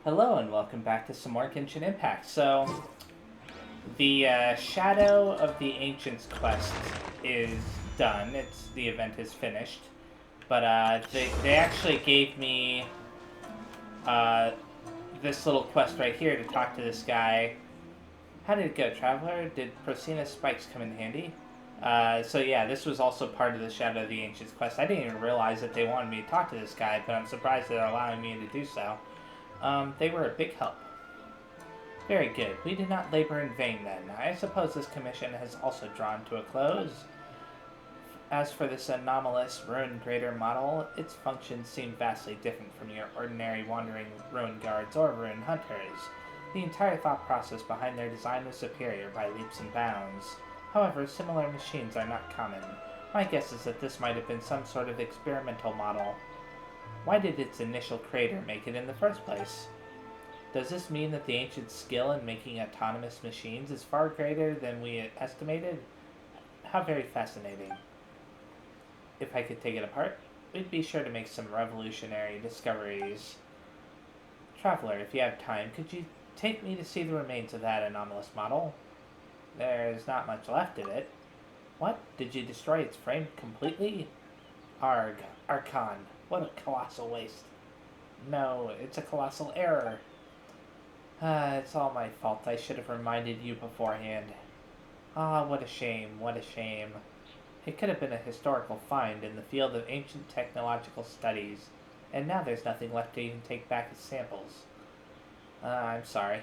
Hello and welcome back to some more Genshin Impact. The Shadow of the Ancients quest is done. The event is finished, but they actually gave me this little quest right here to talk to this guy. How did it go, Traveler? Did Procina's spikes come in handy? So yeah, this was also part of the Shadow of the Ancients quest. I didn't even realize that they wanted me to talk to this guy, but I'm surprised they're allowing me to do so. They were a big help. Very good. We did not labor in vain then. I suppose this commission has also drawn to a close. As for this anomalous ruin grader model, its functions seem vastly different from your ordinary wandering ruin guards or ruin hunters. The entire thought process behind their design was superior by leaps and bounds. However, similar machines are not common. My guess is that this might have been some sort of experimental model. Why did its initial creator make it in the first place? Does this mean that the ancient skill in making autonomous machines is far greater than we estimated? How very fascinating. If I could take it apart, we'd be sure to make some revolutionary discoveries. Traveler, if you have time, could you take me to see the remains of that anomalous model? There's not much left of it. What? Did you destroy its frame completely? Arg, Archon, what a colossal waste. No, it's a colossal error. It's all my fault. I should have reminded you beforehand. What a shame, what a shame. It could have been a historical find in the field of ancient technological studies, and now there's nothing left to even take back as samples. I'm sorry.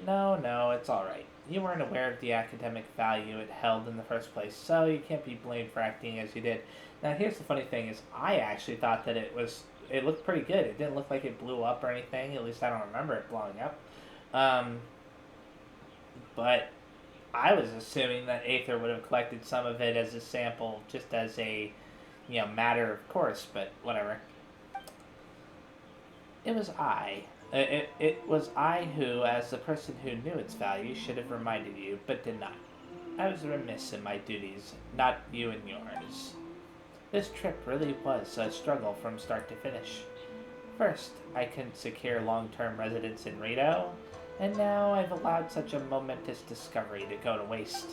No, it's alright. You weren't aware of the academic value it held in the first place, so you can't be blamed for acting as you did. Now, here's the funny thing is, I actually thought that it looked pretty good. It didn't look like it blew up or anything. At least I don't remember it blowing up. But I was assuming that Aether would have collected some of it as a sample, just as a, matter of course, but whatever. It was I. It was I who, as the person who knew its value, should have reminded you, but did not. I was remiss in my duties, not you and yours. This trip really was a struggle from start to finish. First, I couldn't secure long-term residence in Rito, and now I've allowed such a momentous discovery to go to waste.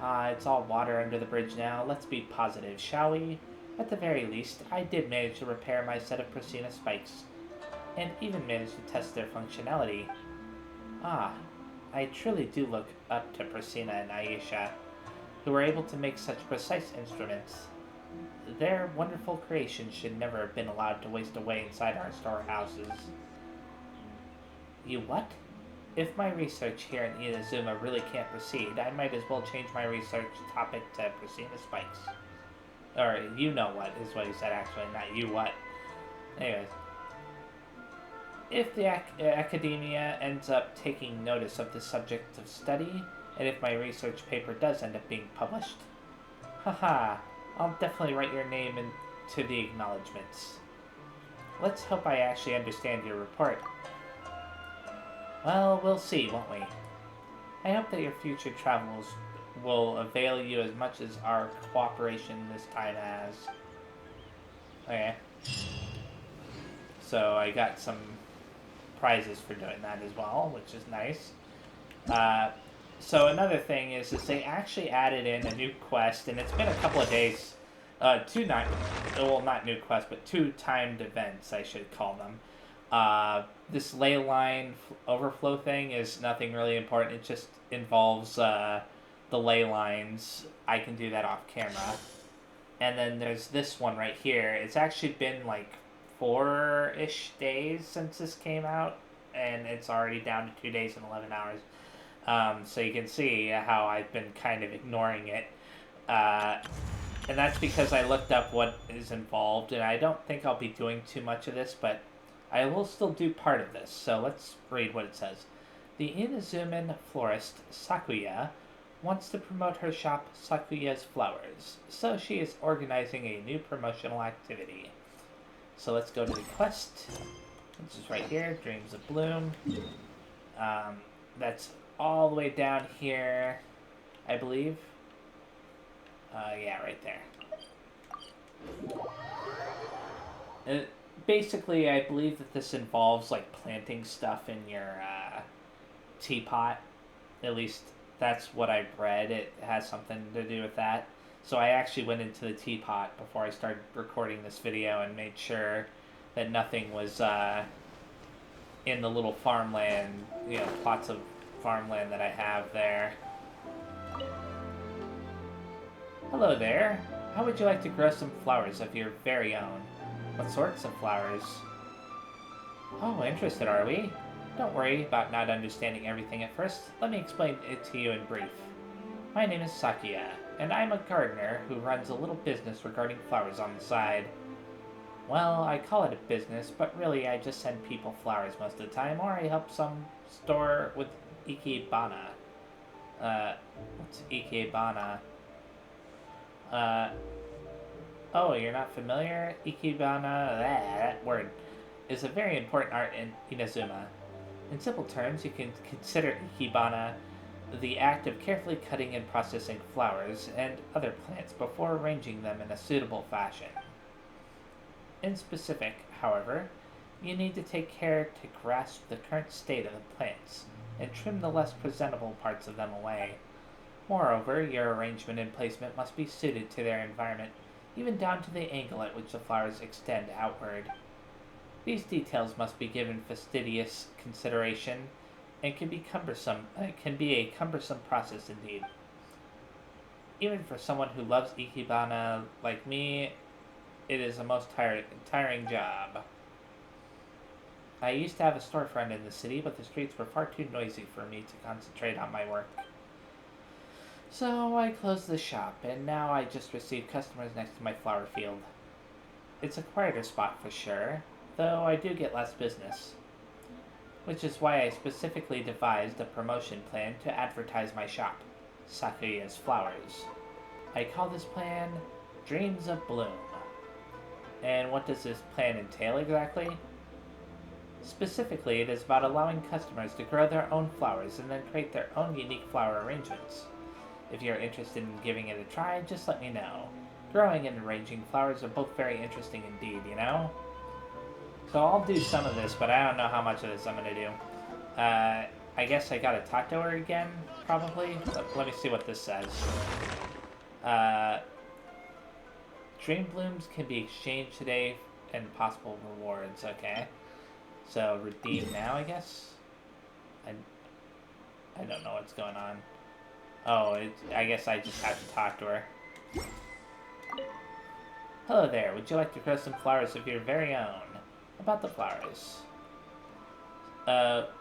It's all water under the bridge now. Let's be positive, shall we? At the very least, I did manage to repair my set of Procina spikes, and even managed to test their functionality. I truly do look up to Procina and Aisha, who were able to make such precise instruments. Their wonderful creations should never have been allowed to waste away inside our storehouses. You what? If my research here in Inazuma really can't proceed, I might as well change my research topic to Procina spikes. Or, you know what is what he said actually, not you what. Anyways. If the academia ends up taking notice of the subject of study, and if my research paper does end up being published, I'll definitely write your name into the acknowledgments. Let's hope I actually understand your report. Well, we'll see, won't we? I hope that your future travels will avail you as much as our cooperation this time has. Okay. So I got some prizes for doing that as well, which is nice. So another thing is they actually added in a new quest, and it's been a couple of days. Not new quests, but 2 timed events, I should call them. This ley line overflow thing is nothing really important. It just involves the ley lines. I can do that off camera. And then there's this one right here. It's actually been like 4-ish days since this came out, and it's already down to 2 days and 11 hours. So you can see how I've been kind of ignoring it. And that's because I looked up what is involved, and I don't think I'll be doing too much of this, but I will still do part of this. So let's read what it says. The Inazuman florist, Sakuya, wants to promote her shop Sakuya's Flowers, so she is organizing a new promotional activity. So let's go to the quest. This is right here, Dreams of Bloom. That's all the way down here, I believe. Yeah, right there. basically, I believe that this involves like planting stuff in your teapot. At least that's what I've read. It has something to do with that. So I actually went into the teapot before I started recording this video and made sure that nothing was in the little farmland, plots of farmland that I have there. Hello there. How would you like to grow some flowers of your very own? What sorts of flowers? Oh, interested, are we? Don't worry about not understanding everything at first. Let me explain it to you in brief. My name is Sakuya, and I'm a gardener who runs a little business regarding flowers on the side. Well, I call it a business, but really I just send people flowers most of the time, or I help some store with ikebana. What's ikebana? Oh, you're not familiar? Ikebana, that word, is a very important art in Inazuma. In simple terms, you can consider ikebana the act of carefully cutting and processing flowers and other plants before arranging them in a suitable fashion. In specific, however, you need to take care to grasp the current state of the plants and trim the less presentable parts of them away. Moreover, your arrangement and placement must be suited to their environment, even down to the angle at which the flowers extend outward. These details must be given fastidious consideration and can be a cumbersome process indeed. Even for someone who loves ikebana like me, it is a most tiring job. I used to have a storefront in the city, but the streets were far too noisy for me to concentrate on my work. So I closed the shop, and now I just receive customers next to my flower field. It's a quieter spot for sure, though I do get less business. Which is why I specifically devised a promotion plan to advertise my shop, Sakuya's Flowers. I call this plan Dreams of Bloom. And what does this plan entail exactly? Specifically, it is about allowing customers to grow their own flowers and then create their own unique flower arrangements. If you're interested in giving it a try, just let me know. Growing and arranging flowers are both very interesting indeed, So I'll do some of this, but I don't know how much of this I'm going to do. I guess I gotta talk to her again, probably. Let me see what this says. Dream blooms can be exchanged today and possible rewards. Okay. So redeem now, I guess? I don't know what's going on. Oh, I guess I just have to talk to her. Hello there, would you like to grow some flowers of your very own? About the flowers.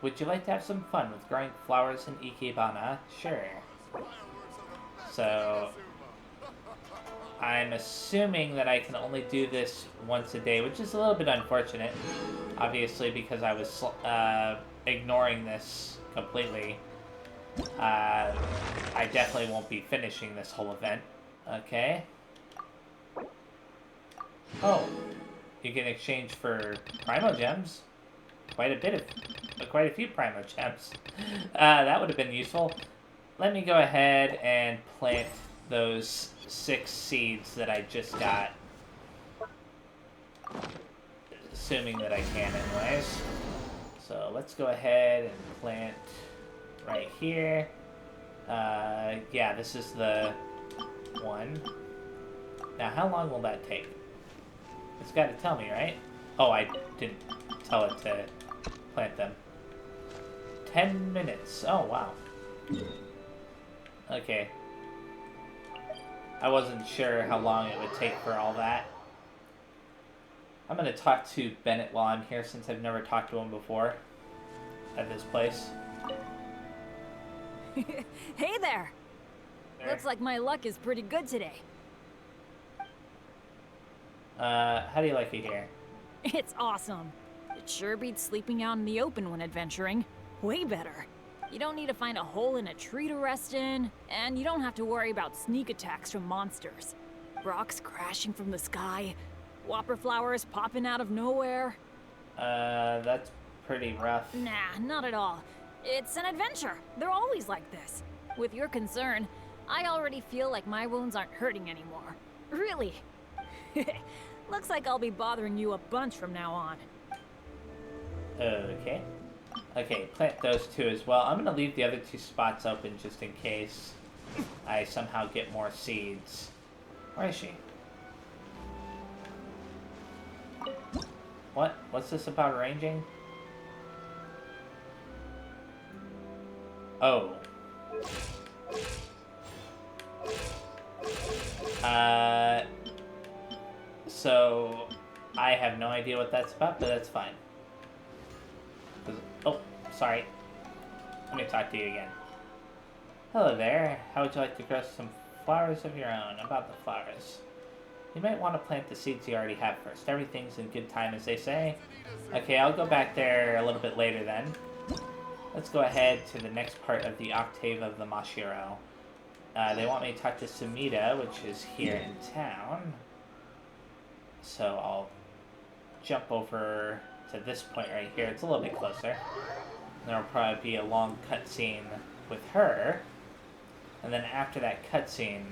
Would you like to have some fun with growing flowers in ikebana? Sure. So, I'm assuming that I can only do this once a day, which is a little bit unfortunate. Obviously, because I was ignoring this completely. I definitely won't be finishing this whole event. Okay. Oh, you can exchange for Primo Gems. Quite a few Primo Gems. That would have been useful. Let me go ahead and plant those 6 seeds that I just got. Assuming that I can anyways. So let's go ahead and plant right here. Yeah, this is the one. Now, how long will that take? It's got to tell me, right? Oh, I didn't tell it to plant them. 10 minutes. Oh, wow. Okay. I wasn't sure how long it would take for all that. I'm going to talk to Bennett while I'm here, since I've never talked to him before at this place. Hey there! Looks like my luck is pretty good today. How do you like it here? It's awesome. It sure beats sleeping out in the open when adventuring. Way better. You don't need to find a hole in a tree to rest in, and you don't have to worry about sneak attacks from monsters. Rocks crashing from the sky, whopper flowers popping out of nowhere. That's pretty rough. Nah, not at all. It's an adventure. They're always like this. With your concern, I already feel like my wounds aren't hurting anymore. Really. Looks like I'll be bothering you a bunch from now on. Okay. Okay, plant those two as well. I'm gonna leave the other two spots open just in case I somehow get more seeds. Where is she? What? What's this about arranging? Oh. So I have no idea what that's about, but that's fine. Oh, sorry. Let me talk to you again. Hello there. How would you like to grow some flowers of your own? About the flowers. You might want to plant the seeds you already have first. Everything's in good time, as they say. Okay, I'll go back there a little bit later then. Let's go ahead to the next part of the Octave of the Mashiro. They want me to talk to Sumida, which is here in town. So I'll jump over to this point right here. It's a little bit closer. There'll probably be a long cutscene with her. And then after that cutscene,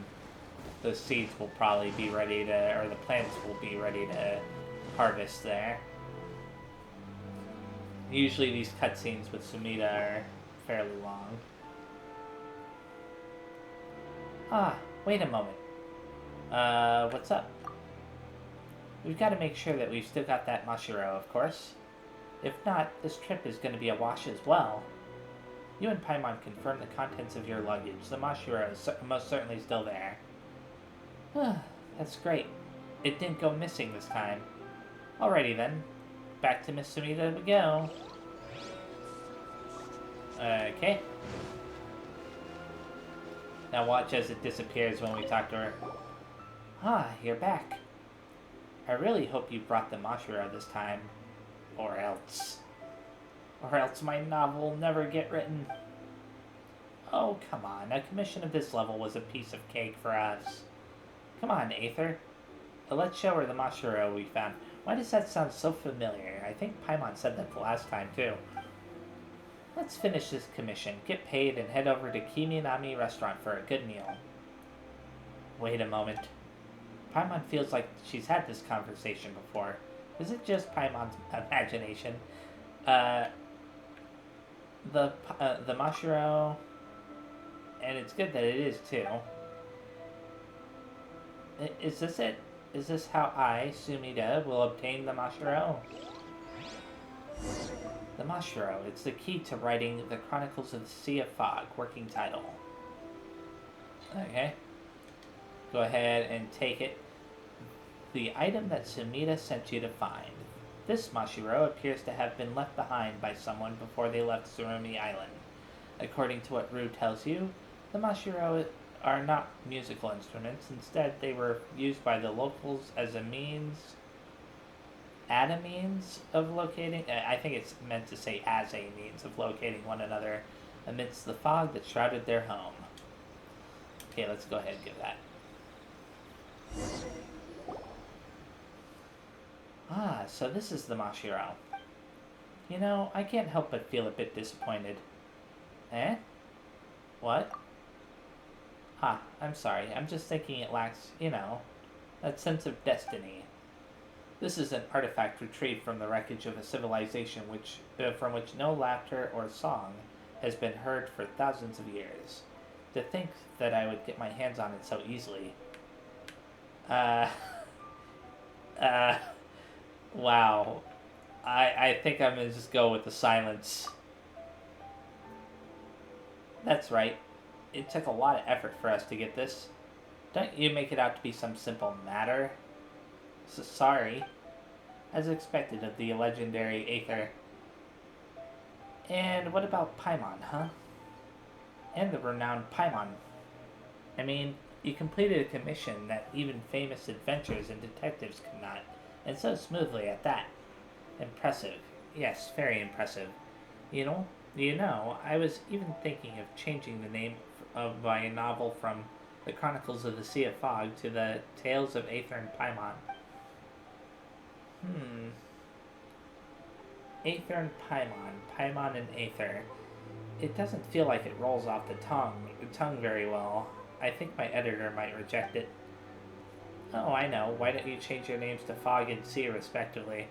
the seeds will probably be ready to, or the plants will be ready to harvest there. Usually these cutscenes with Sumida are fairly long. Ah, wait a moment. What's up? We've got to make sure that we've still got that Mashiro, of course. If not, this trip is going to be a wash as well. You and Paimon confirmed the contents of your luggage. The Mashiro is most certainly still there. That's great. It didn't go missing this time. Alrighty then. Back to Miss Sumida we go. Okay. Now watch as it disappears when we talk to her. Ah, you're back. I really hope you brought the Mashiro this time. Or else. Or else my novel will never get written. Oh, come on. A commission of this level was a piece of cake for us. Come on, Aether. Let's show her the Mashiro we found. Why does that sound so familiar? I think Paimon said that the last time, too. Let's finish this commission, get paid, and head over to Kiminami Restaurant for a good meal. Wait a moment. Paimon feels like she's had this conversation before. Is it just Paimon's imagination? The Mashiro... And it's good that it is, too. Is this it? Is this how I, Sumida, will obtain the Mashiro? The Mashiro. It's the key to writing the Chronicles of the Sea of Fog, working title. Okay. Go ahead and take it. The item that Sumida sent you to find. This Mashiro appears to have been left behind by someone before they left Surumi Island. According to what Rue tells you, the Mashiro are not musical instruments. Instead, they were used by the locals as a means of locating... I think it's meant to say as a means of locating one another amidst the fog that shrouded their home. Okay, let's go ahead and give that. Ah, so this is the Mashiro. You know, I can't help but feel a bit disappointed. Eh? What? Ha, I'm sorry. I'm just thinking it lacks, you know, that sense of destiny. This is an artifact retrieved from the wreckage of a civilization from which no laughter or song has been heard for thousands of years. To think that I would get my hands on it so easily. Wow. I think I'm gonna just go with the silence. That's right. It took a lot of effort for us to get this. Don't you make it out to be some simple matter? So sorry. As expected of the legendary Aether. And what about Paimon, huh? And the renowned Paimon. I mean, you completed a commission that even famous adventurers and detectives could not. And so smoothly at that. Impressive. Yes, very impressive. You know, I was even thinking of changing the name of my novel from The Chronicles of the Sea of Fog to The Tales of Aether and Paimon. Aether and Paimon. Paimon and Aether. It doesn't feel like it rolls off the tongue very well. I think my editor might reject it. Oh, I know. Why don't you change your names to Fog and Sea, respectively?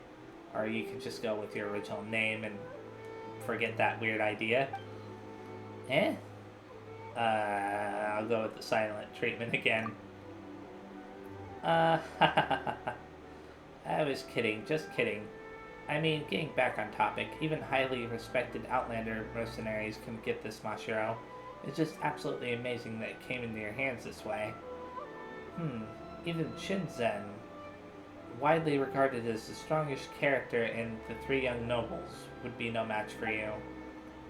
Or you could just go with your original name and forget that weird idea. Eh? I'll go with the silent treatment again. I was kidding, just kidding. I mean, getting back on topic, even highly respected Outlander mercenaries can get this Mashiro. It's just absolutely amazing that it came into your hands this way. Even Shinzen, widely regarded as the strongest character in the Three Young Nobles, would be no match for you.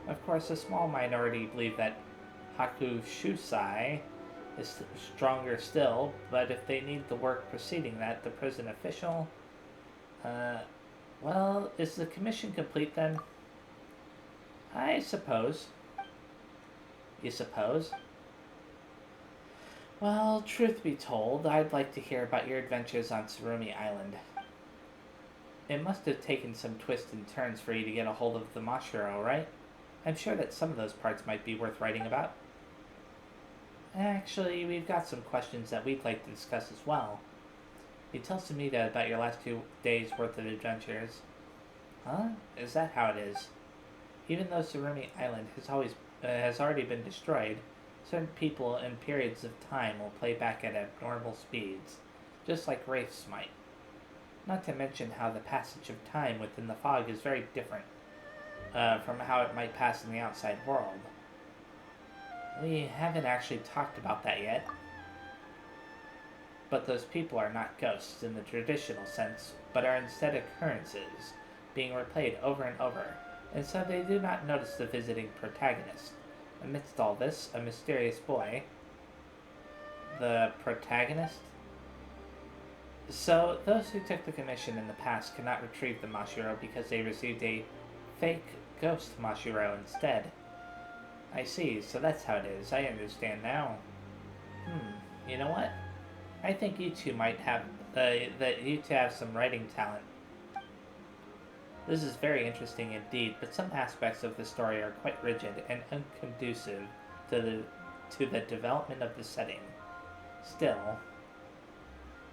Of course, a small minority believe that Haku Shusai is stronger still, but if they need the work preceding that, the prison official... well, is the commission complete then? I suppose. You suppose? Well, truth be told, I'd like to hear about your adventures on Tsurumi Island. It must have taken some twists and turns for you to get a hold of the Mashiro, right? I'm sure that some of those parts might be worth writing about. Actually, we've got some questions that we'd like to discuss as well. You tell Sumida about your last 2 days' worth of adventures. Huh? Is that how it is? Even though Tsurumi Island has already been destroyed, certain people in periods of time will play back at abnormal speeds, just like wraiths might. Not to mention how the passage of time within the fog is very different from how it might pass in the outside world. We haven't actually talked about that yet. But those people are not ghosts in the traditional sense, but are instead occurrences, being replayed over and over, and so they do not notice the visiting protagonist. Amidst all this, a mysterious boy... The protagonist? So, those who took the commission in the past cannot retrieve the Mashiro because they received a fake ghost Mashiro instead. I see, so that's how it is. I understand now. You know what? I think you two might have, some writing talent. This is very interesting indeed, but some aspects of the story are quite rigid and unconducive to the development of the setting. Still,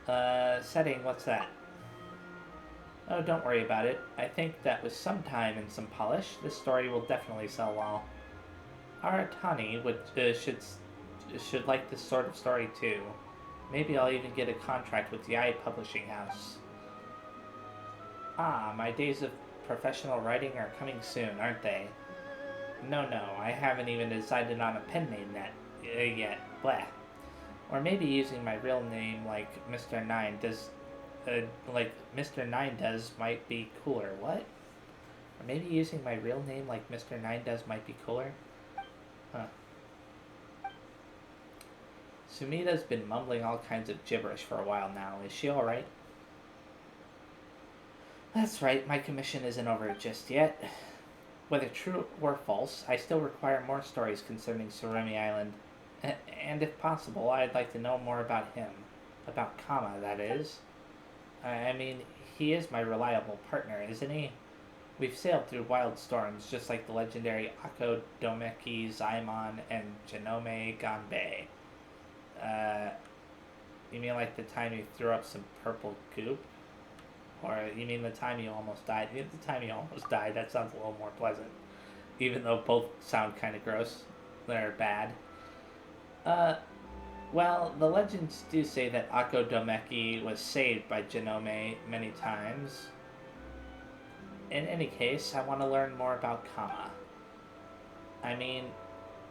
setting, what's that? Oh, don't worry about it. I think that with some time and some polish, this story will definitely sell well. Aratani should like this sort of story too. Maybe I'll even get a contract with the Eye Publishing House. Ah, my days of professional writing are coming soon, aren't they? No, I haven't even decided on a pen name yet. Blah. Or maybe using my real name like Mr. Nine does, might be cooler. What? Or maybe using my real name like Mr. Nine does might be cooler? Huh. Sumida's been mumbling all kinds of gibberish for a while now. Is she alright? That's right, my commission isn't over just yet. Whether true or false, I still require more stories concerning Tsurumi Island. And if possible, I'd like to know more about him. About Kama, that is. I mean, he is my reliable partner, isn't he? We've sailed through wild storms, just like the legendary Ako Domeki Zaimon and Janome Ganbei. You mean like the time you threw up some purple goop? Or you mean the time you almost died? The time you almost died, that sounds a little more pleasant. Even though both sound kind of gross. They're bad. Well, the legends do say that Ako Domeki was saved by Janome many times. In any case, I want to learn more about Kama. I mean,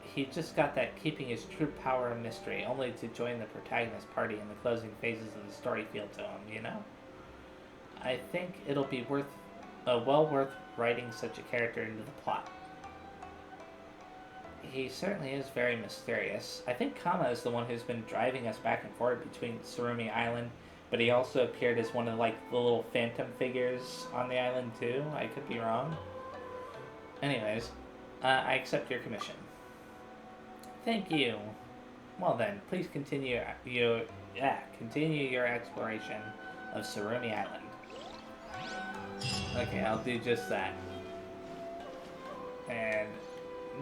he just got that keeping his true power a mystery, only to join the protagonist party in the closing phases of the story feel to him, you know? I think it'll be well worth writing such a character into the plot. He certainly is very mysterious. I think Kama is the one who's been driving us back and forth between Tsurumi Island, but he also appeared as one of the little phantom figures on the island too. I could be wrong. Anyways, I accept your commission. Thank you. Well then, please continue your exploration of Tsurumi Island. Okay, I'll do just that. And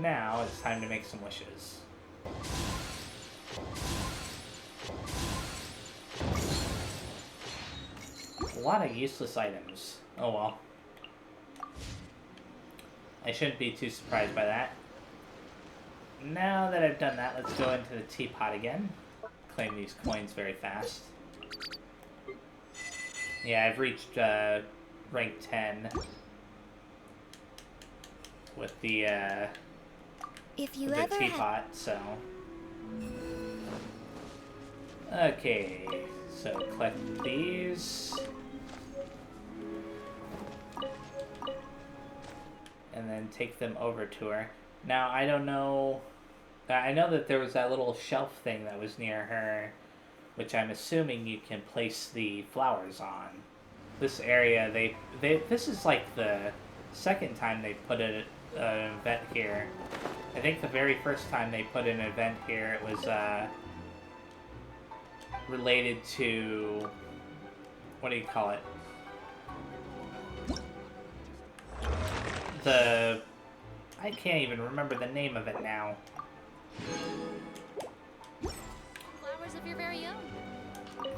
now it's time to make some wishes. A lot of useless items. Oh well. I shouldn't be too surprised by that. Now that I've done that, let's go into the teapot again. Claim these coins very fast. Yeah, I've reached rank 10 with the teapot, so... Okay, so collect these. And then take them over to her. Now, I don't know... I know that there was that little shelf thing that was near her, which I'm assuming you can place the flowers on. This area, this is like the second time they put an event here. I think the very first time they put an event here, it was related to... What do you call it? I can't even remember the name of it now. Flowers of your very own.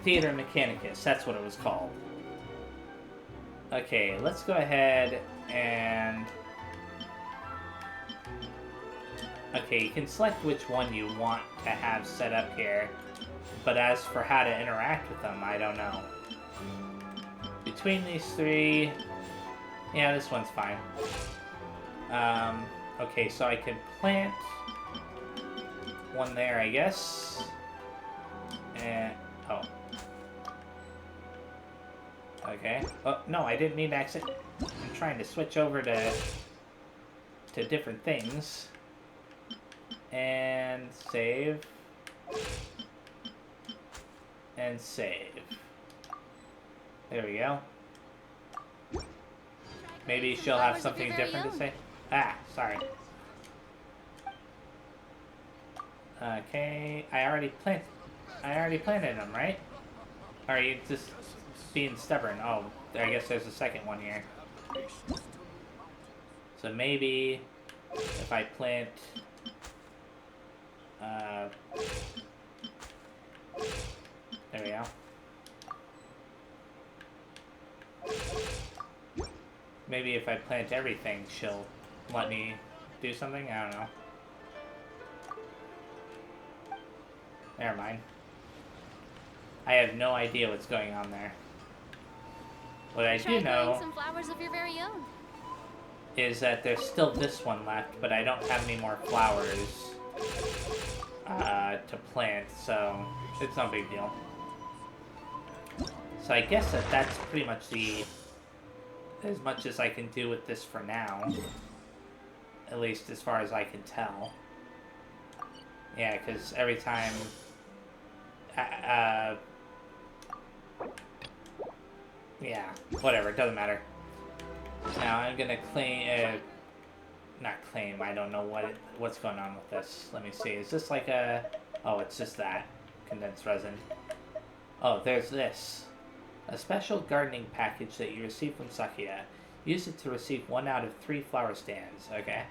Theater Mechanicus, that's what it was called. Okay, let's go ahead and... Okay, you can select which one you want to have set up here, but as for how to interact with them, I don't know. Between these three... Yeah, this one's fine. Okay, so I can plant one there, I guess. And... Oh. Okay. Oh, no, I didn't mean to exit. I'm trying to switch over to different things. And save. And save. There we go. Maybe she'll have something different to say. Ah, sorry. Okay, I already planted them, right? Or are you just being stubborn? Oh, I guess there's a second one here. So maybe if I plant... there we go. Maybe if I plant everything, she'll let me do something? I don't know. Never mind. I have no idea what's going on there. What I do know some flowers of your very own. is that there's still this one left, but I don't have any more flowers to plant, so it's no big deal. So I guess that's pretty much as much as I can do with this for now. At least as far as I can tell. Yeah, because every time... yeah, whatever, it doesn't matter. Now I'm gonna claim... not claim, I don't know what's going on with this. Let me see, is this like a... Oh, it's just that. Condensed resin. Oh, there's this. A special gardening package that you receive from Sakuya. Use it to receive 1 out of 3 flower stands. Okay.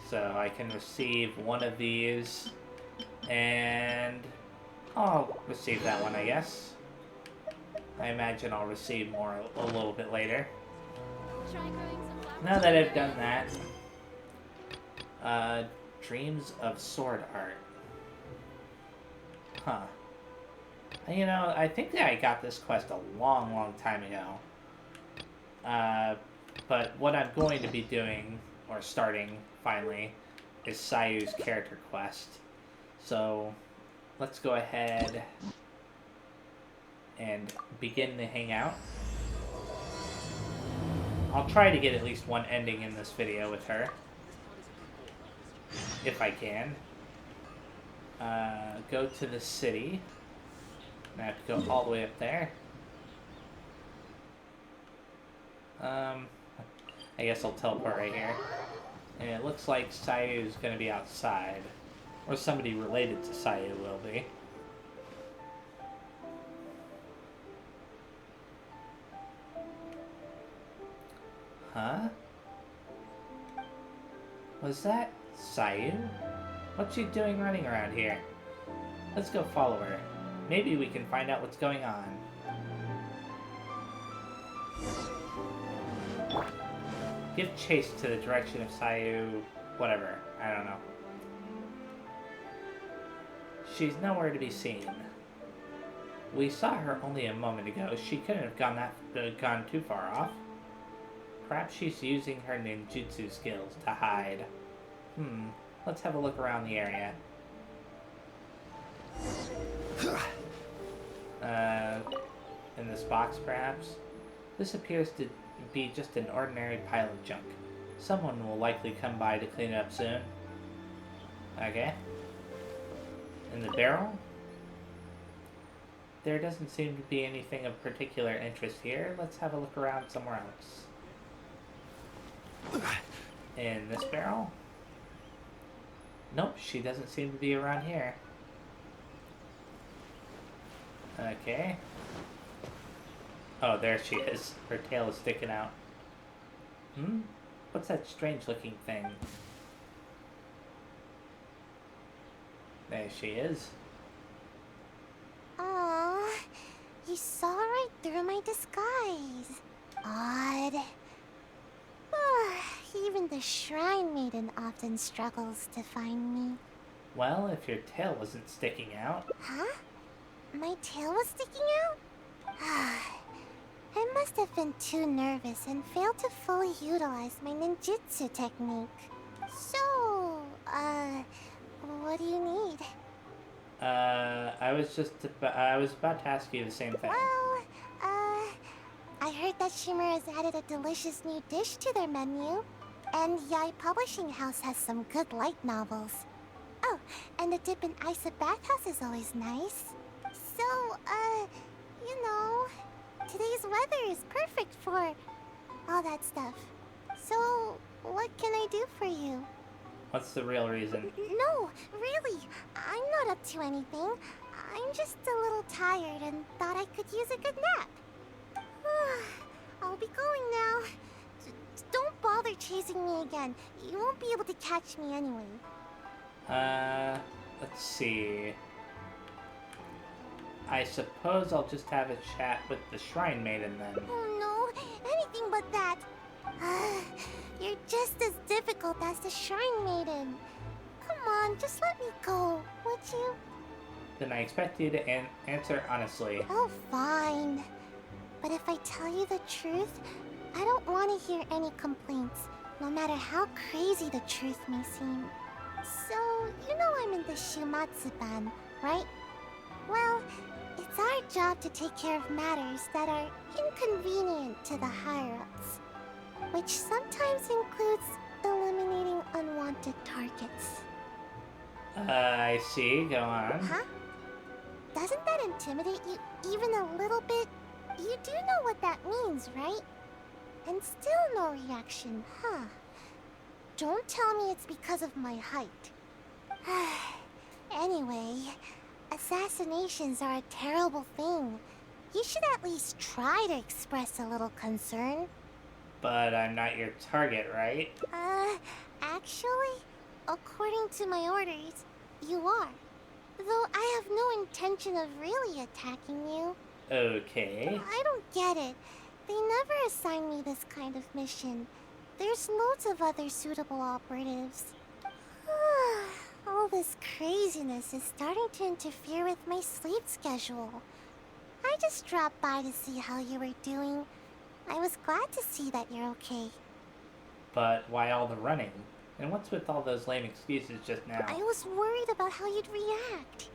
So I can receive one of these, and I'll receive that one, I guess. I imagine I'll receive more a little bit later. Now that I've done that, Dreams of Sword Art. Huh. You know, I think that I got this quest a long, long time ago. But what I'm going to be doing, or starting, finally, is Sayu's character quest. So, let's go ahead and begin the hangout. I'll try to get at least one ending in this video with her. If I can. Go to the city. I have to go all the way up there. I guess I'll teleport right here. And it looks like Sayu's gonna be outside. Or somebody related to Sayu will be. Huh? Was that Sayu? What's she doing running around here? Let's go follow her. Maybe we can find out what's going on. Give chase to the direction of Sayu... whatever. I don't know. She's nowhere to be seen. We saw her only a moment ago. She couldn't have gone too far off. Perhaps she's using her ninjutsu skills to hide. Let's have a look around the area. In this box, perhaps? This appears to be just an ordinary pile of junk. Someone will likely come by to clean it up soon. Okay. In the barrel? There doesn't seem to be anything of particular interest here. Let's have a look around somewhere else. In this barrel? Nope, she doesn't seem to be around here. Okay. Oh, there she is. Her tail is sticking out. What's that strange looking thing? There she is. Aww, you saw right through my disguise. Odd. Even the Shrine Maiden often struggles to find me. Well, if your tail wasn't sticking out. Huh? My tail was sticking out? I must have been too nervous and failed to fully utilize my ninjutsu technique. So, what do you need? I was about to ask you the same thing. Well, I heard that Shimmer has added a delicious new dish to their menu. And Yai Publishing House has some good light novels. Oh, and the dip in Isa bathhouse is always nice. So, you know, today's weather is perfect for all that stuff. So, what can I do for you? What's the real reason? No, really, I'm not up to anything. I'm just a little tired and thought I could use a good nap. I'll be going now. Don't bother chasing me again. You won't be able to catch me anyway. Let's see. I suppose I'll just have a chat with the Shrine Maiden then. Oh no, anything but that. You're just as difficult as the Shrine Maiden. Come on, just let me go, would you? Then I expect you to answer honestly. Oh, fine. But if I tell you the truth, I don't want to hear any complaints, no matter how crazy the truth may seem. So, you know I'm in the Shumatsuban, right? Well, it's our job to take care of matters that are inconvenient to the higher-ups, which sometimes includes eliminating unwanted targets. I see. Go on. Huh? Doesn't that intimidate you even a little bit? You do know what that means, right? And still no reaction, huh? Don't tell me it's because of my height. Anyway, assassinations are a terrible thing. You should at least try to express a little concern. But I'm not your target, right? Actually, according to my orders, you are. Though I have no intention of really attacking you. Okay. I don't get it. They never assign me this kind of mission. There's loads of other suitable operatives. All this craziness is starting to interfere with my sleep schedule. I just dropped by to see how you were doing. I was glad to see that you're okay. But why all the running? And what's with all those lame excuses just now? I was worried about how you'd react.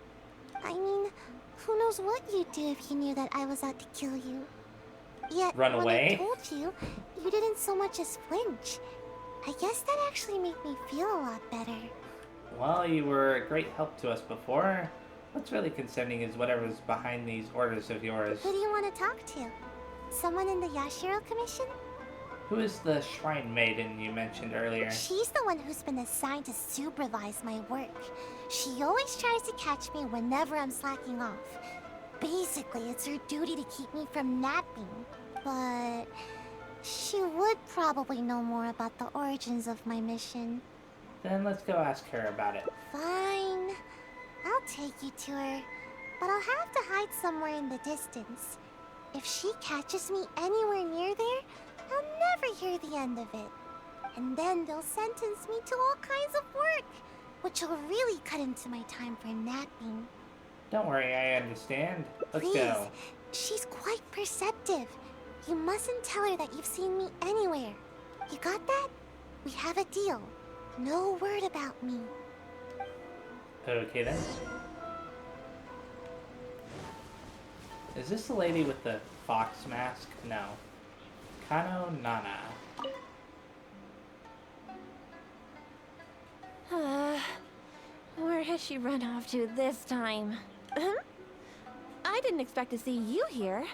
I mean, who knows what you'd do if you knew that I was out to kill you. Yet, Run away? when I told you, you didn't so much as flinch. I guess that actually made me feel a lot better. Well, you were a great help to us before. What's really concerning is whatever's behind these orders of yours. Who do you want to talk to? Someone in the Yashiro Commission? Who is the Shrine Maiden you mentioned earlier? She's the one who's been assigned to supervise my work. She always tries to catch me whenever I'm slacking off. Basically, it's her duty to keep me from napping. But she would probably know more about the origins of my mission. Then let's go ask her about it. Fine. I'll take you to her. But I'll have to hide somewhere in the distance. If she catches me anywhere near there, I'll never hear the end of it. And then they'll sentence me to all kinds of work, which will really cut into my time for napping. Don't worry, I understand. Let's Please, go. she's quite perceptive. You mustn't tell her that you've seen me anywhere. You got that? We have a deal. No word about me. Okay then. Is this the lady with the fox mask? No. Kano Nana. Where has she run off to this time? I didn't expect to see you here.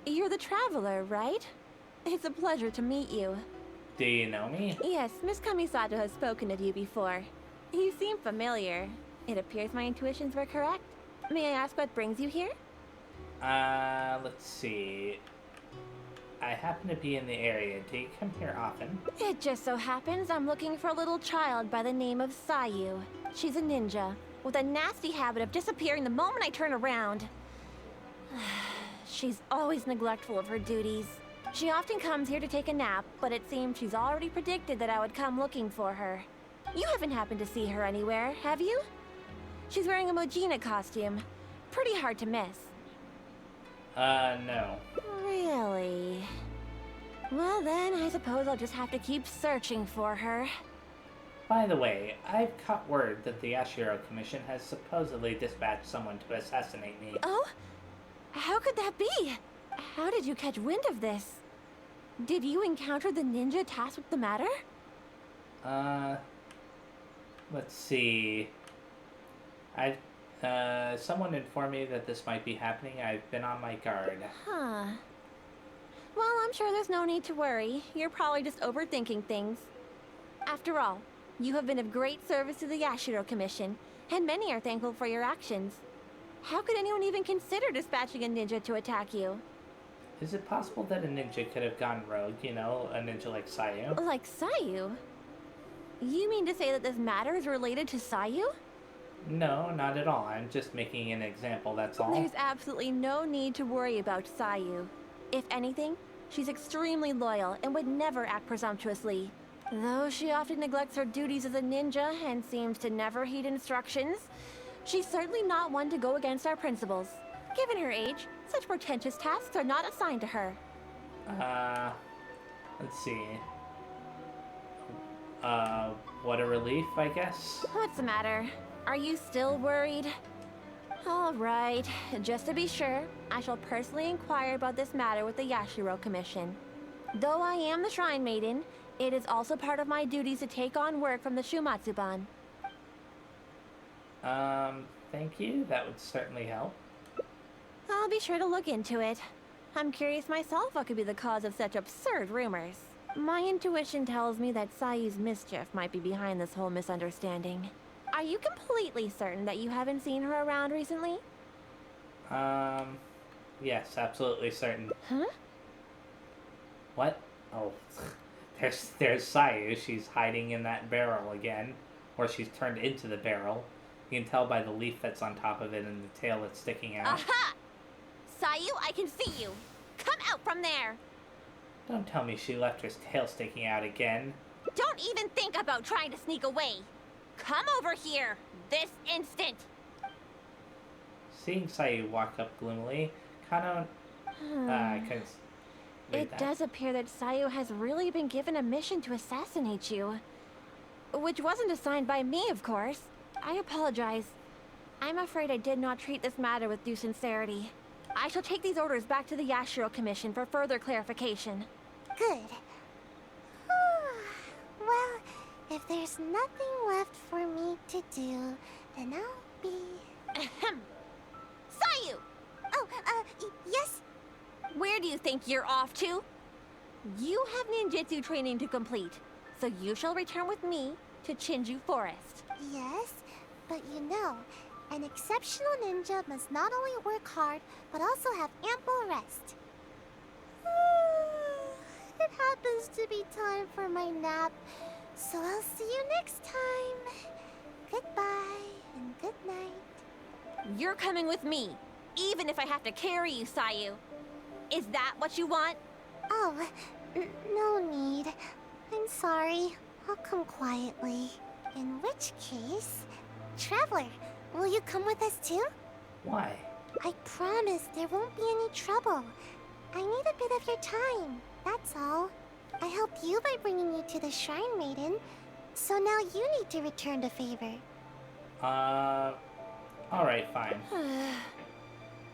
You're the traveler, right? It's a pleasure to meet you. Do you know me? Yes, Miss Kamisato has spoken of you before. You seem familiar. It appears my intuitions were correct. May I ask what brings you here? Let's see. I happen to be in the area. Do you come here often? It just so happens I'm looking for a little child by the name of Sayu. She's a ninja, with a nasty habit of disappearing the moment I turn around. She's always neglectful of her duties. She often comes here to take a nap, but it seems she's already predicted that I would come looking for her. You haven't happened to see her anywhere, have you? She's wearing a Mojina costume. Pretty hard to miss. No. Really? Well then, I suppose I'll just have to keep searching for her. By the way, I've caught word that the Yashiro Commission has supposedly dispatched someone to assassinate me. Oh? How could that be? How did you catch wind of this? Did you encounter the ninja tasked with the matter? Let's see. Someone informed me that this might be happening. I've been on my guard. Huh. Well, I'm sure there's no need to worry. You're probably just overthinking things. After all, you have been of great service to the Yashiro Commission, and many are thankful for your actions. How could anyone even consider dispatching a ninja to attack you? Is it possible that a ninja could have gone rogue, you know, a ninja like Sayu? Like Sayu? You mean to say that this matter is related to Sayu? No, not at all. I'm just making an example, that's all. There's absolutely no need to worry about Sayu. If anything, she's extremely loyal and would never act presumptuously. Though she often neglects her duties as a ninja and seems to never heed instructions, she's certainly not one to go against our principles. Given her age, such portentous tasks are not assigned to her. Let's see. What a relief, I guess. What's the matter? Are you still worried? All right, just to be sure, I shall personally inquire about this matter with the Yashiro Commission. Though I am the Shrine Maiden, it is also part of my duties to take on work from the Shumatsuban. Thank you. That would certainly help. I'll be sure to look into it. I'm curious myself what could be the cause of such absurd rumors. My intuition tells me that Sayu's mischief might be behind this whole misunderstanding. Are you completely certain that you haven't seen her around recently? Yes, absolutely certain. Huh? What? Oh, there's Sayu. She's hiding in that barrel again. Or she's turned into the barrel. You can tell by the leaf that's on top of it and the tail that's sticking out. Aha! Sayu, I can see you! Come out from there! Don't tell me she left her tail sticking out again. Don't even think about trying to sneak away! Come over here! This instant! Seeing Sayu walk up gloomily, Kano... I couldn't read It that. does appear that Sayu has really been given a mission to assassinate you. Which wasn't assigned by me, of course. I apologize. I'm afraid I did not treat this matter with due sincerity. I shall take these orders back to the Yashiro Commission for further clarification. Good. Well, if there's nothing left for me to do, then I'll be... Ahem. Sayu! Oh, yes? Where do you think you're off to? You have ninjutsu training to complete, so you shall return with me to Chinju Forest. Yes, but you know, an exceptional ninja must not only work hard, but also have ample rest. It happens to be time for my nap, so I'll see you next time. Goodbye and good night. You're coming with me, even if I have to carry you, Sayu. Is that what you want? Oh, no need. I'm sorry. I'll come quietly. In which case... Traveler, will you come with us too? Why? I promise there won't be any trouble. I need a bit of your time, that's all. I helped you by bringing you to the Shrine Maiden, so now you need to return the favor. Alright, fine.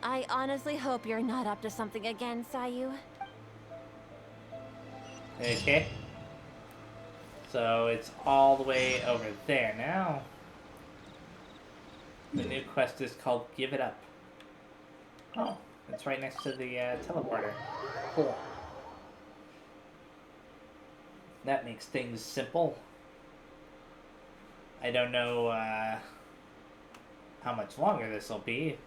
I honestly hope you're not up to something again, Sayu. Okay. So it's all the way over there now. The new quest is called Give It Up. Oh, it's right next to the teleporter. Cool. That makes things simple. I don't know how much longer this will be.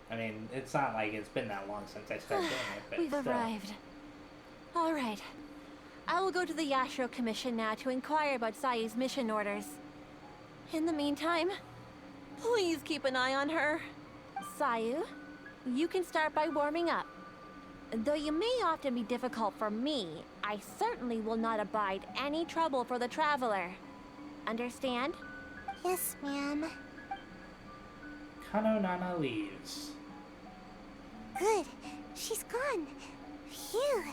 I mean, it's not like it's been that long since I started doing it, but We've still. arrived. All right. I will go to the Yashiro Commission now to inquire about Sayu's mission orders. In the meantime, please keep an eye on her. Sayu, you can start by warming up. Though you may often be difficult for me, I certainly will not abide any trouble for the traveler. Understand? Yes, ma'am. Kano Nana leaves. Good. She's gone. Phew.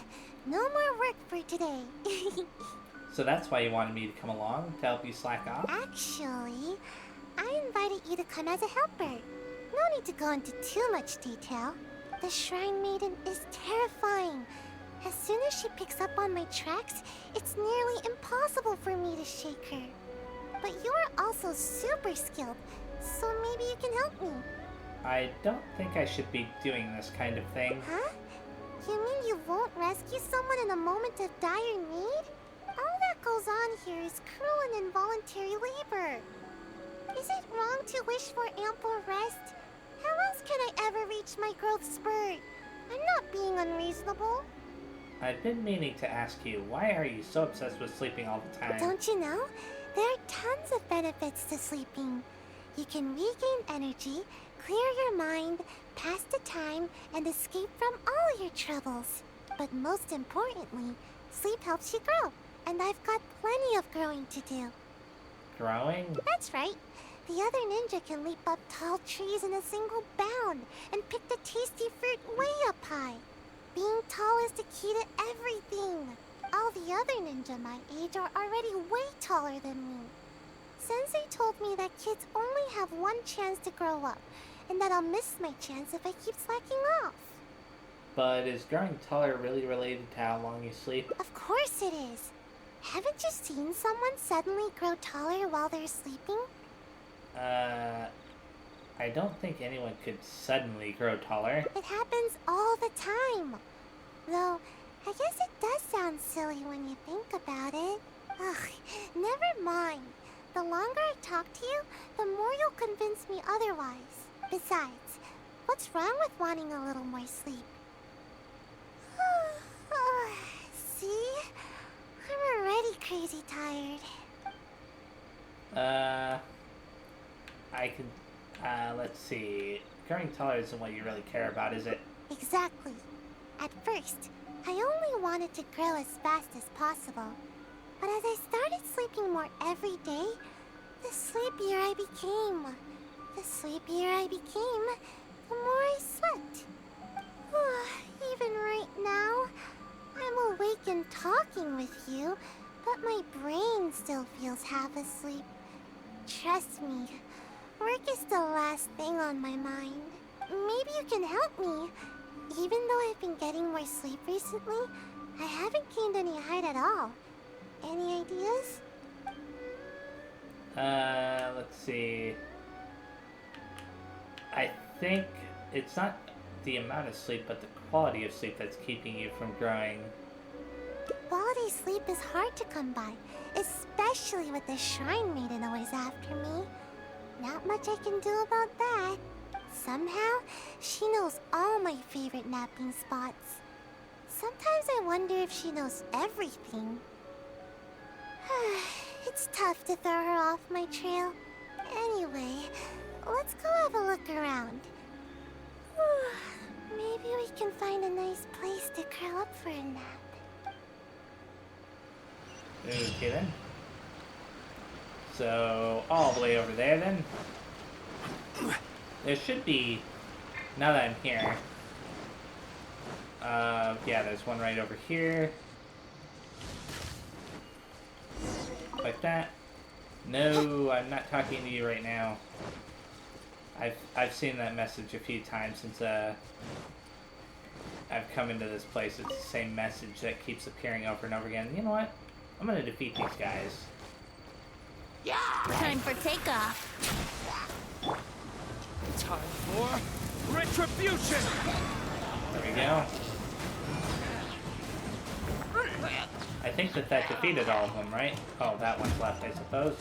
No more work for today. So that's why you wanted me to come along, to help you slack off? Actually, I invited you to come as a helper. No need to go into too much detail. The Shrine Maiden is terrifying. As soon as she picks up on my tracks, it's nearly impossible for me to shake her. But you are also super skilled, so maybe you can help me. I don't think I should be doing this kind of thing. Huh? You mean you won't rescue someone in a moment of dire need? All that goes on here is cruel and involuntary labor. Is it wrong to wish for ample rest? How else can I ever reach my growth spurt? I'm not being unreasonable. I've been meaning to ask you, why are you so obsessed with sleeping all the time? Don't you know? There are tons of benefits to sleeping. You can regain energy, clear your mind, pass the time, and escape from all your troubles. But most importantly, sleep helps you grow. And I've got plenty of growing to do. Growing? That's right. The other ninja can leap up tall trees in a single bound and pick the tasty fruit way up high. Being tall is the key to everything. All the other ninja my age are already way taller than me. Sensei told me that kids only have one chance to grow up, and that I'll miss my chance if I keep slacking off. But is growing taller really related to how long you sleep? Of course it is. Haven't you seen someone suddenly grow taller while they're sleeping? I don't think anyone could suddenly grow taller. It happens all the time. Though, I guess it does sound silly when you think about it. Ugh, never mind. The longer I talk to you, the more you'll convince me otherwise. Besides, what's wrong with wanting a little more sleep? See? I'm already crazy tired. I can, let's see. Growing taller isn't what you really care about, is it? Exactly. At first, I only wanted to grow as fast as possible. But as I started sleeping more every day, the sleepier I became. The sleepier I became, the more I slept. Even right now, I'm awake and talking with you, but my brain still feels half asleep. Trust me, work is the last thing on my mind. Maybe you can help me. Even though I've been getting more sleep recently, I haven't gained any height at all. Any ideas? Let's see. I think it's not the amount of sleep, but the quality of sleep that's keeping you from growing. Quality sleep is hard to come by, especially with the Shrine Maiden always after me. Not much I can do about that. Somehow, she knows all my favorite napping spots. Sometimes I wonder if she knows everything. It's tough to throw her off my trail. Anyway, let's go have a look around. Maybe we can find a nice place to curl up for a nap. Okay then. So, all the way over there then. There should be, now that I'm here, yeah, there's one right over here. Like that. No, I'm not talking to you right now. I've seen that message a few times since I've come into this place. It's the same message that keeps appearing over and over again. You know what? I'm gonna defeat these guys. Yeah! Time for takeoff. Time for retribution! There we go. I think that defeated all of them, right? Oh, that one's left, I suppose.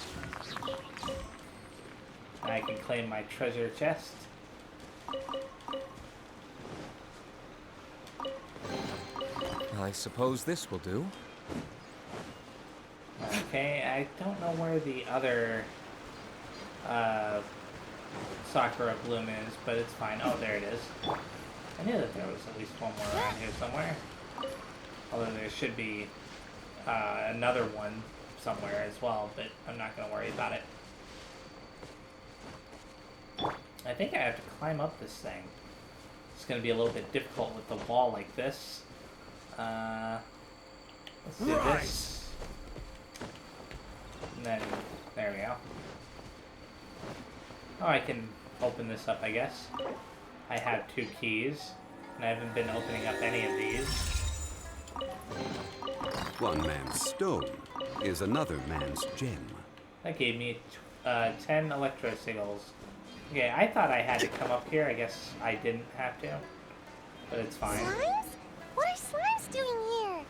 I can claim my treasure chest. I suppose this will do. Okay, I don't know where the other Sakura Bloom is, but it's fine. Oh, there it is. I knew that there was at least one more around here somewhere. Although there should be another one somewhere as well, but I'm not going to worry about it. I think I have to climb up this thing. It's going to be a little bit difficult with the wall like this. Let's do this. And then, there we go. Oh, I can open this up, I guess. I have 2 keys, and I haven't been opening up any of these. One man's stone is another man's gem. That gave me 10 electro signals. Okay, I thought I had to come up here. I guess I didn't have to, but it's fine. Slimes? What are slimes doing here?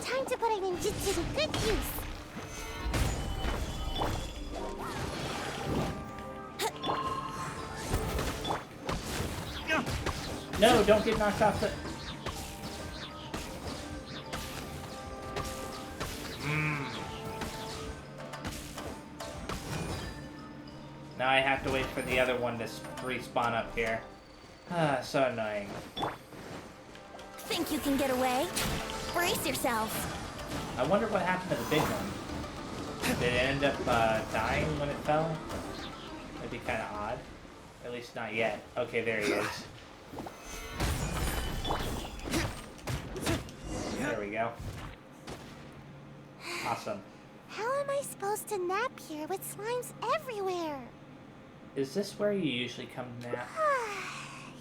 Time to put a ninjutsu to good use. No, don't get knocked off the... Now I have to wait for the other one to respawn up here. Ah, so annoying. Think you can get away? Brace yourself. I wonder what happened to the big one. Did it end up dying when it fell? That'd be kind of odd. At least not yet. Okay, there he is. There we go. Awesome. How am I supposed to nap here with slimes everywhere? Is this where you usually come to nap?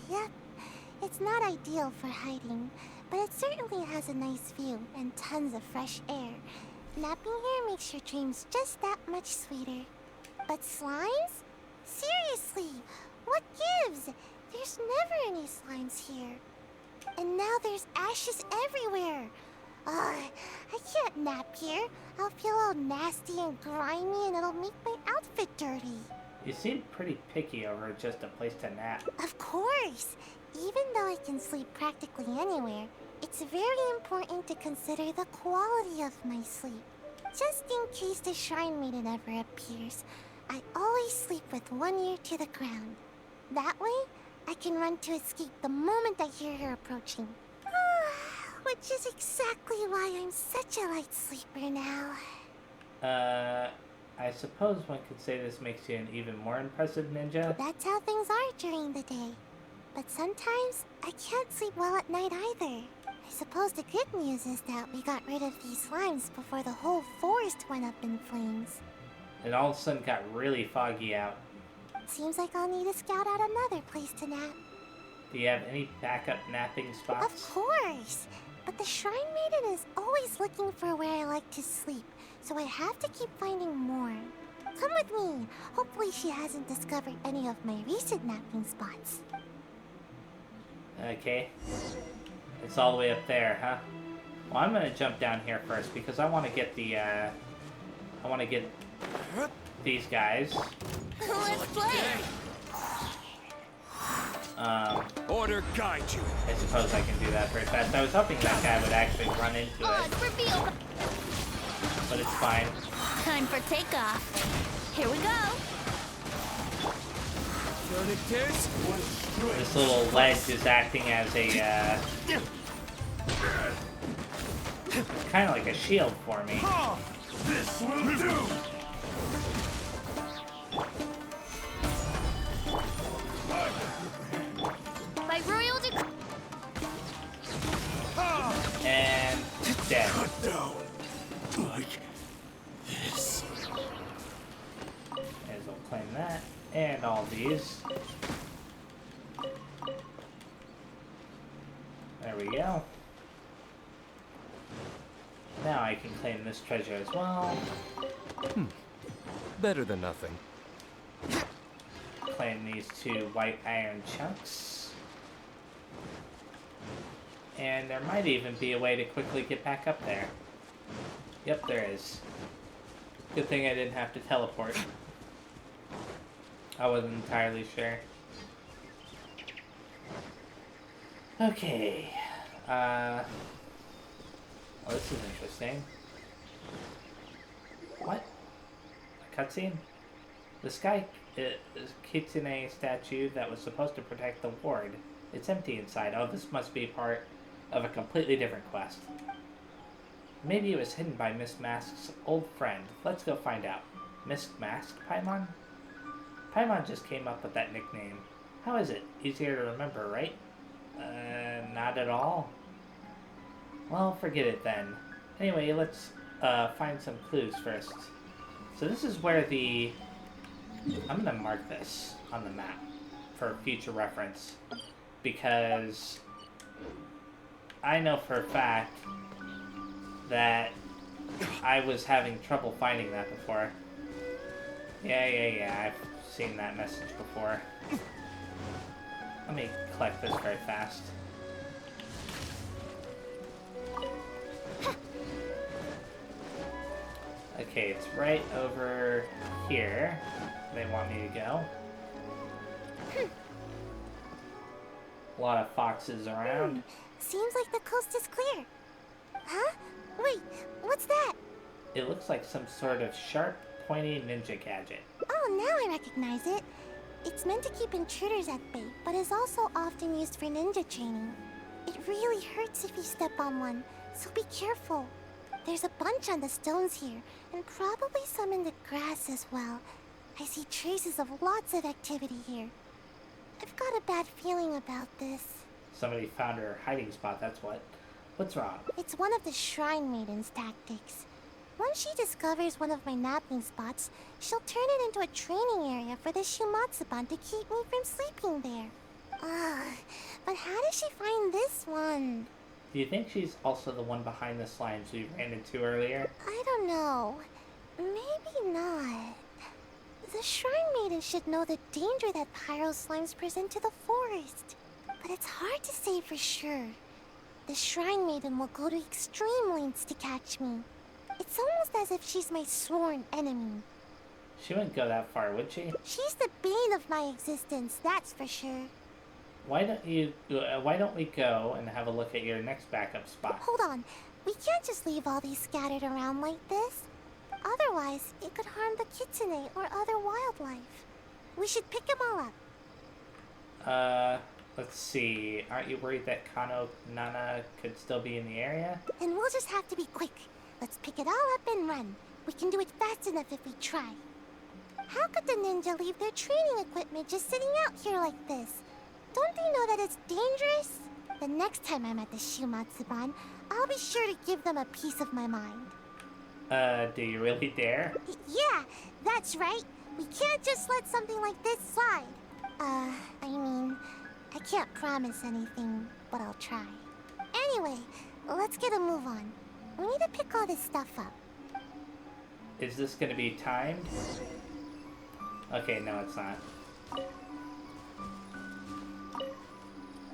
Yep. It's not ideal for hiding, but it certainly has a nice view and tons of fresh air. Napping here makes your dreams just that much sweeter. But slimes? Seriously, what gives? There's never any slimes here. And now there's ashes everywhere. I can't nap here. I'll feel all nasty and grimy and it'll make my outfit dirty. You seem pretty picky over just a place to nap. Of course! Even though I can sleep practically anywhere, it's very important to consider the quality of my sleep. Just in case the shrine maiden ever appears, I always sleep with one ear to the ground. That way, I can run to escape the moment I hear her approaching. Which is exactly why I'm such a light sleeper now. I suppose one could say this makes you an even more impressive ninja. That's how things are during the day. But sometimes, I can't sleep well at night either. I suppose the good news is that we got rid of these slimes before the whole forest went up in flames. It all of a sudden got really foggy out. Seems like I'll need to scout out another place to nap. Do you have any backup napping spots? Of course! But the Shrine Maiden is always looking for where I like to sleep, so I have to keep finding more. Come with me! Hopefully she hasn't discovered any of my recent napping spots. Okay. It's all the way up there, huh? Well, I'm gonna jump down here first because I want to get the, I want to get these guys. Let's play! Order guide you. I suppose I can do that very fast. I was hoping that guy would actually run into it, but it's fine. Time for takeoff. Here we go! Turn it is. This little ledge is acting as a, kind of like a shield for me. This will do! By royal decree. And dead. Cut down. Like this. As we'll claim that. And all these. There we go. Now I can claim this treasure as well. Better than nothing. Claim these two white iron chunks. And there might even be a way to quickly get back up there. Yep, there is. Good thing I didn't have to teleport. I wasn't entirely sure. Okay. Oh, this is interesting. What? A cutscene? The Sky Kitsune statue that was supposed to protect the ward. It's empty inside. Oh, this must be part of a completely different quest. Maybe it was hidden by Miss Mask's old friend. Let's go find out. Miss Mask, Paimon? Paimon just came up with that nickname. How is it? Easier to remember, right? Not at all. Well, forget it then. Anyway, let's find some clues first. So this is where the... I'm gonna mark this on the map for future reference, because I know for a fact that I was having trouble finding that before. Yeah, I've seen that message before. Let me collect this very fast. Okay, it's right over here. They want me to go. A lot of foxes around. Seems like the coast is clear. Huh? Wait, what's that? It looks like some sort of sharp, pointy ninja gadget. Oh, now I recognize it. It's meant to keep intruders at bay, but is also often used for ninja training. It really hurts if you step on one, so be careful. There's a bunch on the stones here, and probably some in the grass as well. I see traces of lots of activity here. I've got a bad feeling about this. Somebody found her hiding spot, that's what. What's wrong? It's one of the Shrine Maiden's tactics. Once she discovers one of my napping spots, she'll turn it into a training area for the Shumatsuban to keep me from sleeping there. Ugh, but how did she find this one? Do you think she's also the one behind the slimes we ran into earlier? I don't know. Maybe not. The Shrine Maiden should know the danger that pyro slimes present to the forest. But it's hard to say for sure. The Shrine Maiden will go to extreme lengths to catch me. It's almost as if she's my sworn enemy. She wouldn't go that far, would she? She's the bane of my existence, that's for sure. Why don't we go and have a look at your next backup spot? Hold on. We can't just leave all these scattered around like this. Otherwise, it could harm the kitsune or other wildlife. We should pick them all up. Let's see. Aren't you worried that Kano Nana could still be in the area? And we'll just have to be quick. Let's pick it all up and run. We can do it fast enough if we try. How could the ninja leave their training equipment just sitting out here like this? Don't they know that it's dangerous? The next time I'm at the Shumatsuban, I'll be sure to give them a piece of my mind. Do you really dare? Yeah, that's right. We can't just let something like this slide. I mean, I can't promise anything, but I'll try. Anyway, let's get a move on. We need to pick all this stuff up. Is this gonna be timed? Okay, no it's not.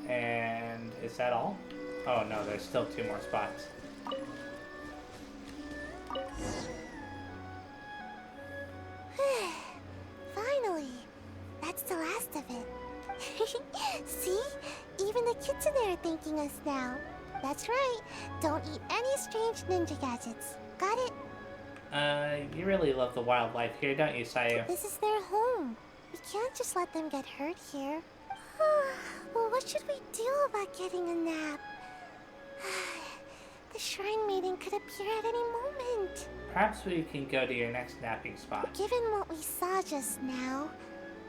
And is that all? Oh no, there's still 2 more spots. Finally! That's the last of it. See? Even the kitsune are thanking us now. That's right. Don't eat any strange ninja gadgets. Got it? You really love the wildlife here, don't you, Sayu? This is their home. We can't just let them get hurt here. Well, what should we do about getting a nap? The Shrine Maiden could appear at any moment. Perhaps we can go to your next napping spot. Given what we saw just now,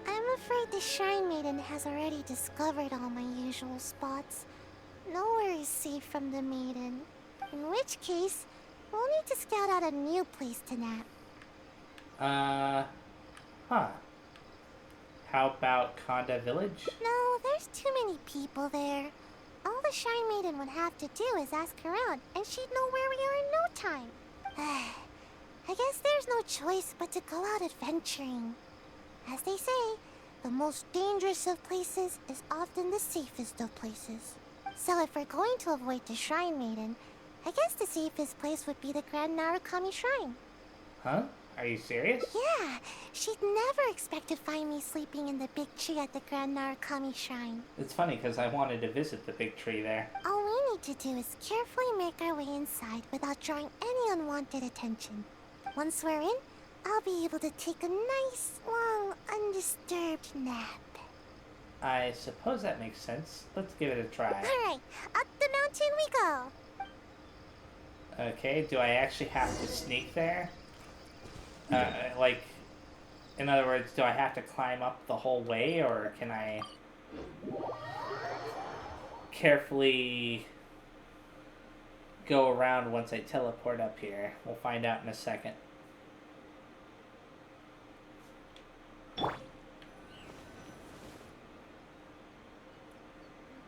I'm afraid the Shrine Maiden has already discovered all my usual spots. Nowhere is safe from the Maiden. In which case, we'll need to scout out a new place to nap. Huh. How about Conda Village? No, there's too many people there. All the Shrine Maiden would have to do is ask around, and she'd know where we are in no time. I guess there's no choice but to go out adventuring. As they say, the most dangerous of places is often the safest of places. So if we're going to avoid the Shrine Maiden, I guess the safest place would be the Grand Narukami Shrine. Huh? Are you serious? Yeah, she'd never expect to find me sleeping in the big tree at the Grand Narukami Shrine. It's funny because I wanted to visit the big tree there. All we need to do is carefully make our way inside without drawing any unwanted attention. Once we're in, I'll be able to take a nice, long, undisturbed nap. I suppose that makes sense. Let's give it a try. Alright, up the mountain we go. Okay, do I actually have to sneak there? Like, in other words, do I have to climb up the whole way, or can I carefully go around once I teleport up here? We'll find out in a second.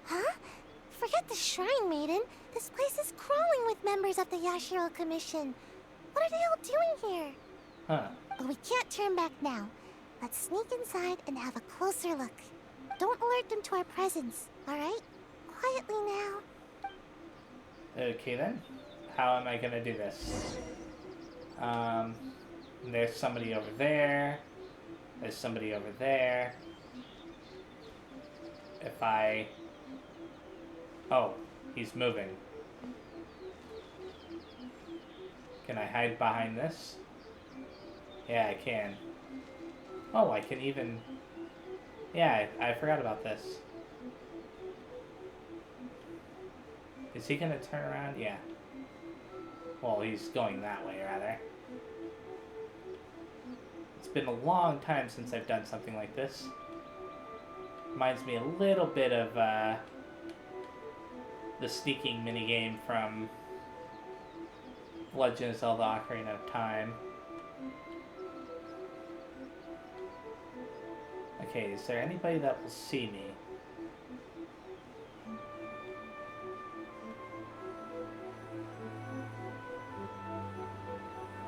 Huh? Forget the Shrine Maiden. This place is crawling with members of the Yashiro Commission. What are they all doing here? Huh. But we can't turn back now. Let's sneak inside and have a closer look. Don't alert them to our presence, alright? Quietly now. Okay then. How am I gonna do this? There's somebody over there. There's somebody over there. If I... Oh, he's moving. Can I hide behind this? Yeah, I can. Oh, I can even... Yeah, I forgot about this. Is he gonna turn around? Yeah. Well, he's going that way, rather. It's been a long time since I've done something like this. Reminds me a little bit of, the sneaking minigame from Legend of Zelda Ocarina of Time. Okay, is there anybody that will see me?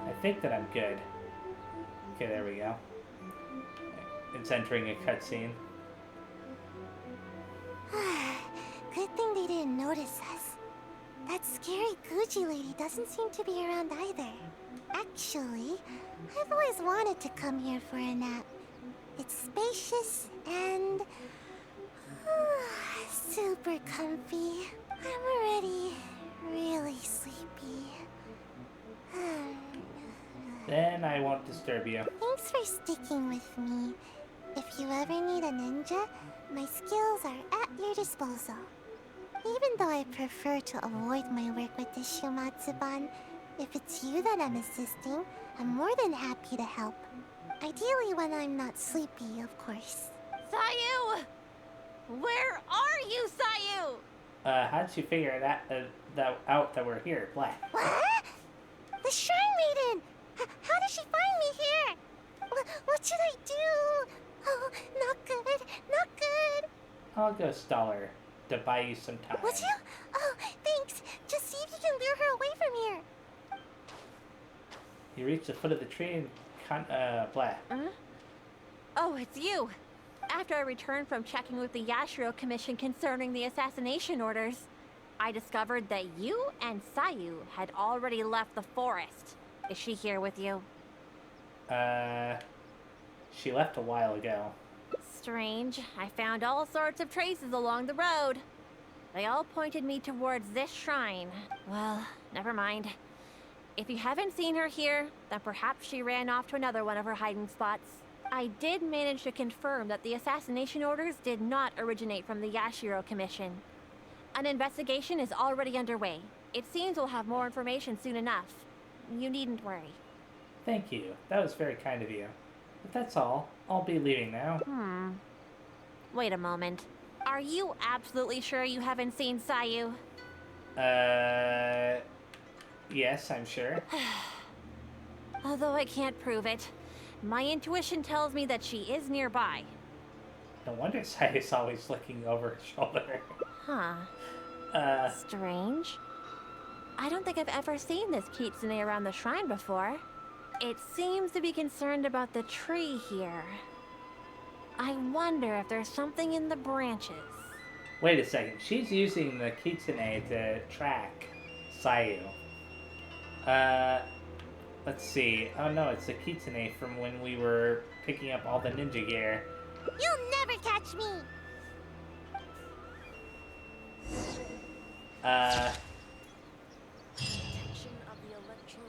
I think that I'm good. Okay, there we go. It's entering a cutscene. Good thing they didn't notice us. That scary Gucci lady doesn't seem to be around either. Actually, I've always wanted to come here for a nap. It's spacious and... super comfy. I'm already really sleepy. Then I won't disturb you. Thanks for sticking with me. If you ever need a ninja, my skills are at your disposal. Even though I prefer to avoid my work with the Shumatsuban, if it's you that I'm assisting, I'm more than happy to help. Ideally when I'm not sleepy, of course. Sayu! Where are you, Sayu? How'd you figure that out that we're here, Black? What? The Shrine Maiden! How did she find me here? What should I do? Oh, not good, not good. I'll go stall her to buy you some time. Would you? Oh, thanks. Just see if you can lure her away from here. You reach the foot of the tree and Black. Oh, it's you. After I returned from checking with the Yashiro Commission concerning the assassination orders, I discovered that you and Sayu had already left the forest. Is she here with you? She left a while ago. Strange. I found all sorts of traces along the road. They all pointed me towards this shrine. Well, never mind. If you haven't seen her here, then perhaps she ran off to another one of her hiding spots. I did manage to confirm that the assassination orders did not originate from the Yashiro Commission. An investigation is already underway. It seems we'll have more information soon enough. You needn't worry. Thank you. That was very kind of you. But that's all. I'll be leaving now. Wait a moment. Are you absolutely sure you haven't seen Sayu? Yes, I'm sure. Although I can't prove it, my intuition tells me that she is nearby. No wonder Sayu's always looking over her shoulder. Huh. Strange. I don't think I've ever seen this kitsune around the shrine before. It seems to be concerned about the tree here. I wonder if there's something in the branches. Wait a second. She's using the kitsune to track Sayu. Let's see. Oh no, it's the kitsune from when we were picking up all the ninja gear. You'll never catch me!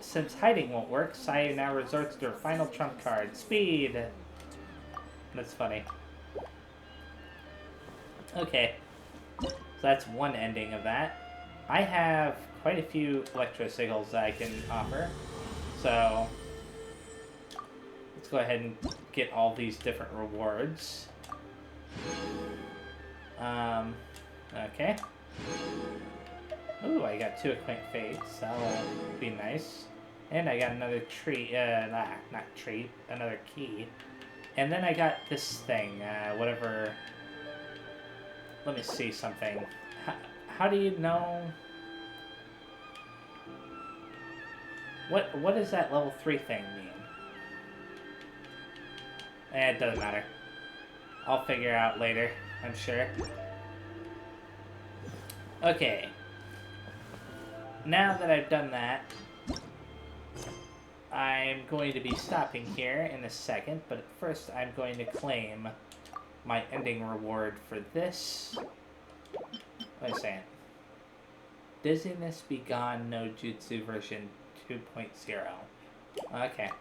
Since hiding won't work, Sayu now resorts to her final trump card, speed. That's funny. Okay, so that's one ending of that. I have quite a few electro sigils that I can offer, so let's go ahead and get all these different rewards. Okay. Ooh, I got 2 Acquaint Fates. That'll be nice. And I got another tree, not tree, another key. And then I got this thing, whatever. Let me see something. How do you know? What does that level 3 thing mean? It doesn't matter. I'll figure out later, I'm sure. Okay. Now that I've done that, I'm going to be stopping here in a second, but first I'm going to claim my ending reward for this. Wait a second. Dizziness Be Gone no Jutsu version 2.0. Okay.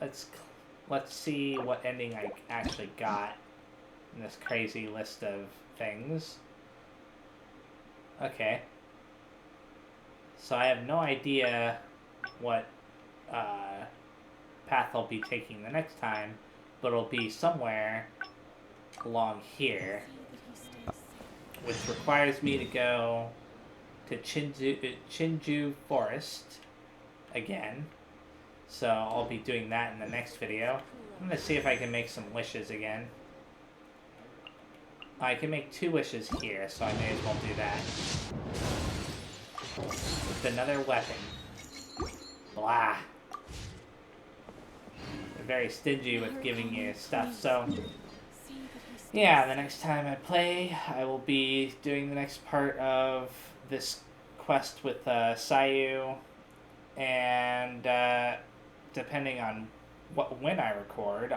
Let's see what ending I actually got in this crazy list of things. Okay. So I have no idea what path I'll be taking the next time, but it'll be somewhere along here, which requires me to go to Chinju Forest again. So I'll be doing that in the next video. I'm going to see if I can make some wishes again. I can make 2 wishes here, so I may as well do that. With another weapon. Blah. They're very stingy with giving you stuff, so... yeah, the next time I play, I will be doing the next part of this quest with Sayu, and depending on when I record,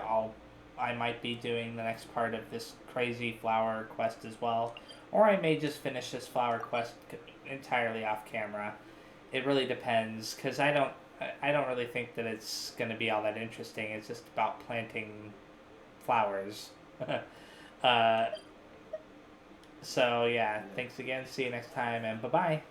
I might be doing the next part of this crazy flower quest as well, or I may just finish this flower quest entirely off camera. It really depends, because I don't really think that it's going to be all that interesting. It's just about planting flowers. So yeah, thanks again, see you next time, and bye-bye.